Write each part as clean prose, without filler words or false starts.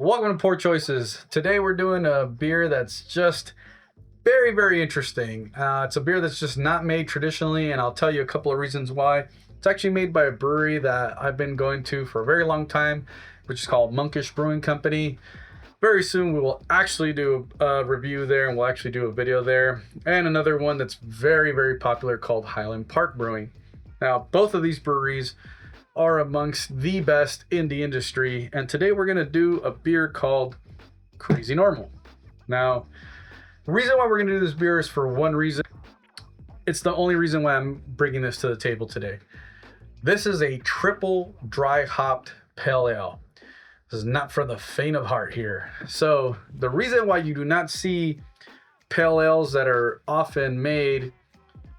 Welcome to Poor Choices. Today we're doing a beer that's just very, very interesting. It's a beer that's just not made traditionally, and I'll tell you a couple of reasons why. It's actually made by a brewery that I've been going to for a very long time, which is called Monkish Brewing Company. Very soon we will actually do a review there, and we'll actually do a video there. And another one that's very, very popular called Highland Park Brewing. Now, both of these breweries are amongst the best in the industry, and today we're going to do a beer called Crazy Normal. Now, the reason why we're going to do this beer is for one reason. It's the only reason why I'm bringing this to the table today. This is a triple dry hopped pale ale. This is not for the faint of heart here. So the reason why you do not see pale ales that are often made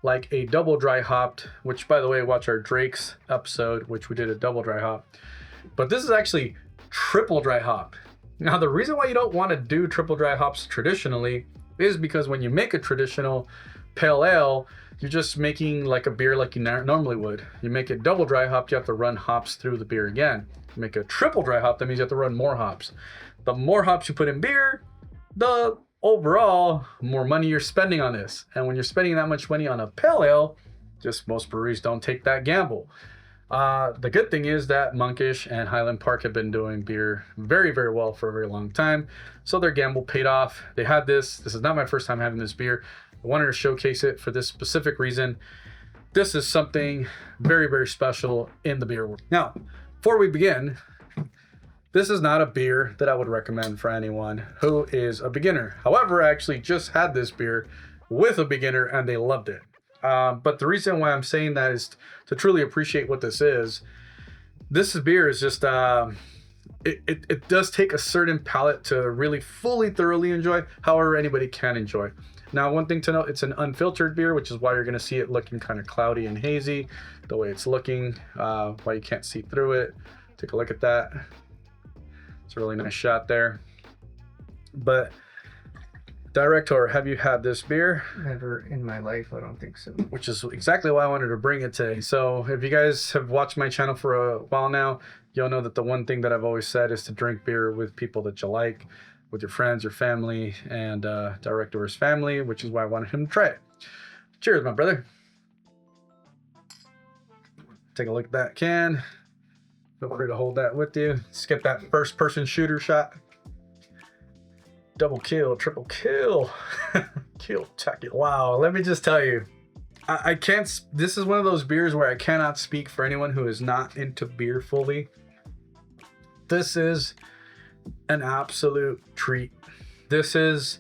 like a double dry hopped, which by the way, watch our Drake's episode, which we did a double dry hop. But this is actually triple dry hop. Now, the reason why you don't want to do triple dry hops traditionally is because when you make a traditional pale ale, you're just making like a beer like you normally would. You make it double dry hopped, you have to run hops through the beer again. You make a triple dry hop, that means you have to run more hops. The more hops you put in beer, the overall more money you're spending on this. And when you're spending that much money on a pale ale, just most breweries don't take that gamble. The good thing is that Monkish and Highland Park have been doing beer very, very well for a very long time. So their gamble paid off. They had this. This is not my first time having this beer. I wanted to showcase it for this specific reason. This is something very, very special in the beer world. Now, before we begin, this is not a beer that I would recommend for anyone who is a beginner. However, I actually just had this beer with a beginner and they loved it. But the reason why I'm saying that is to truly appreciate what this is. This beer is just, it does take a certain palate to really fully, thoroughly enjoy. However, anybody can enjoy. Now, one thing to note, it's an unfiltered beer, which is why you're going to see it looking kind of cloudy and hazy, the way it's looking, why you can't see through it. Take a look at that. It's a really nice shot there. But Director, have you had this beer? Never in my life, I don't think so. Which is exactly why I wanted to bring it today. So if you guys have watched my channel for a while now, you'll know that the one thing that I've always said is to drink beer with people that you like, with your friends, your family, and Director's family, which is why I wanted him to try it. Cheers, my brother. Take a look at that can. Feel free to hold that with you. Let's get that first person shooter shot. Double kill, triple kill. Kill, check it. Wow, let me just tell you, I can't, this is one of those beers where I cannot speak for anyone who is not into beer fully. This is an absolute treat. This is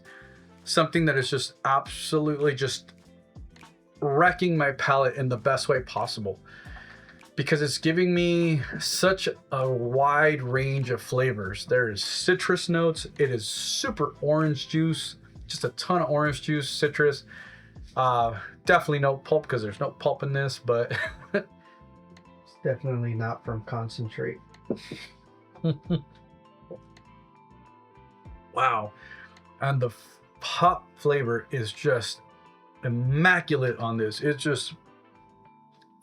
something that is just absolutely just wrecking my palate in the best way possible, because it's giving me such a wide range of flavors. There is citrus notes. It is super orange juice, just a ton of orange juice, citrus. Definitely no pulp, because there's no pulp in this, but It's definitely not from concentrate. Wow. And the hop flavor is just immaculate on this. It's just,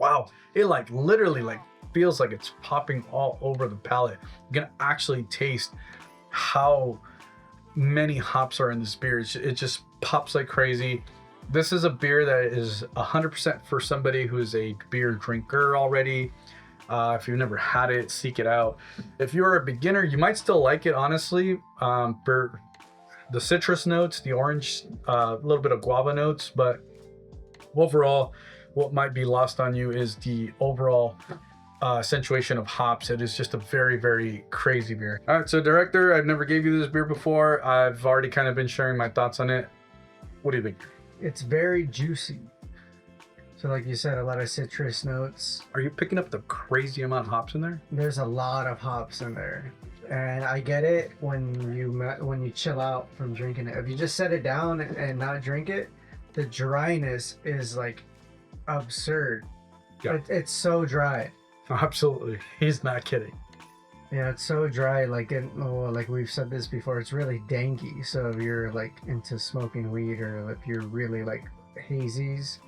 wow. It like literally like feels like it's popping all over the palate. You can actually taste how many hops are in this beer. It just pops like crazy. This is a beer that is 100% for somebody who's a beer drinker already. If you've never had it, seek it out. If you're a beginner, you might still like it, honestly. For the citrus notes, the orange, a little bit of guava notes, but overall, what might be lost on you is the overall accentuation of hops. It is just a very, very crazy beer. All right, so Director, I've never gave you this beer before. I've already kind of been sharing my thoughts on it. What do you think? It's very juicy. So like you said, a lot of citrus notes. Are you picking up the crazy amount of hops in there? There's a lot of hops in there. And I get it when you chill out from drinking it. If you just set it down and not drink it, the dryness is like absurd. Yeah. It's so dry. Absolutely. He's not kidding. Yeah, it's so dry. Like we've said this before, it's really danky. So if you're like into smoking weed, or if you're really like hazies,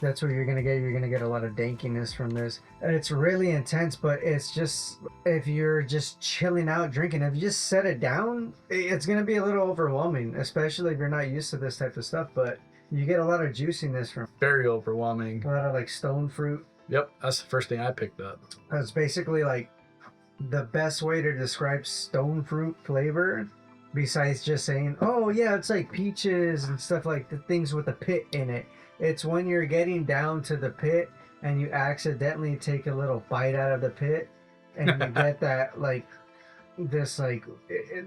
That's what you're gonna get. You're gonna get a lot of dankiness from this. And it's really intense, but it's just if you're just chilling out drinking, if you just set it down, it's gonna be a little overwhelming, especially if you're not used to this type of stuff. But you get a lot of juiciness from Very overwhelming. a lot of like stone fruit. Yep, that's the first thing I picked up. It's basically like the best way to describe stone fruit flavor, besides just saying, "Oh yeah, it's like peaches and stuff like the things with a pit in it." It's when you're getting down to the pit and you accidentally take a little bite out of the pit, and you get that like this like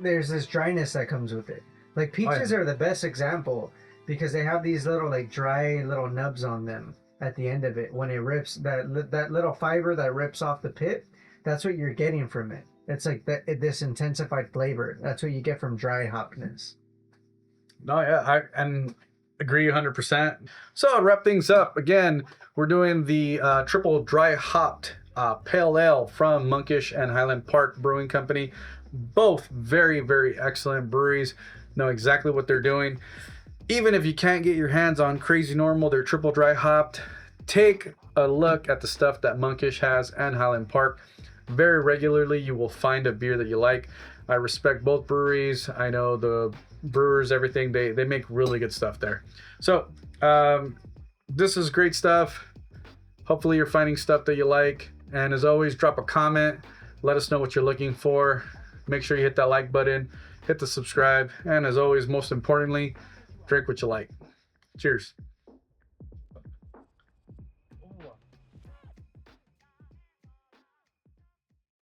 there's this dryness that comes with it. Like peaches are the best example because they have these little like dry little nubs on them at the end of it when it rips that little fiber that rips off the pit. That's what you're getting from it. It's like this intensified flavor. That's what you get from dry hopness. No, yeah, I agree 100%. So to wrap things up, again, we're doing the triple dry hopped pale ale from Monkish and Highland Park Brewing Company. Both very, very excellent breweries. Know exactly what they're doing. Even if you can't get your hands on Crazy Normal, they're triple dry hopped. Take a look at the stuff that Monkish has and Highland Park. Very regularly, you will find a beer that you like. I respect both breweries. I know the brewers, everything. They make really good stuff there. So this is great stuff. Hopefully you're finding stuff that you like. And as always, drop a comment. Let us know what you're looking for. Make sure you hit that like button. Hit the subscribe. And as always, most importantly, drink what you like. Cheers.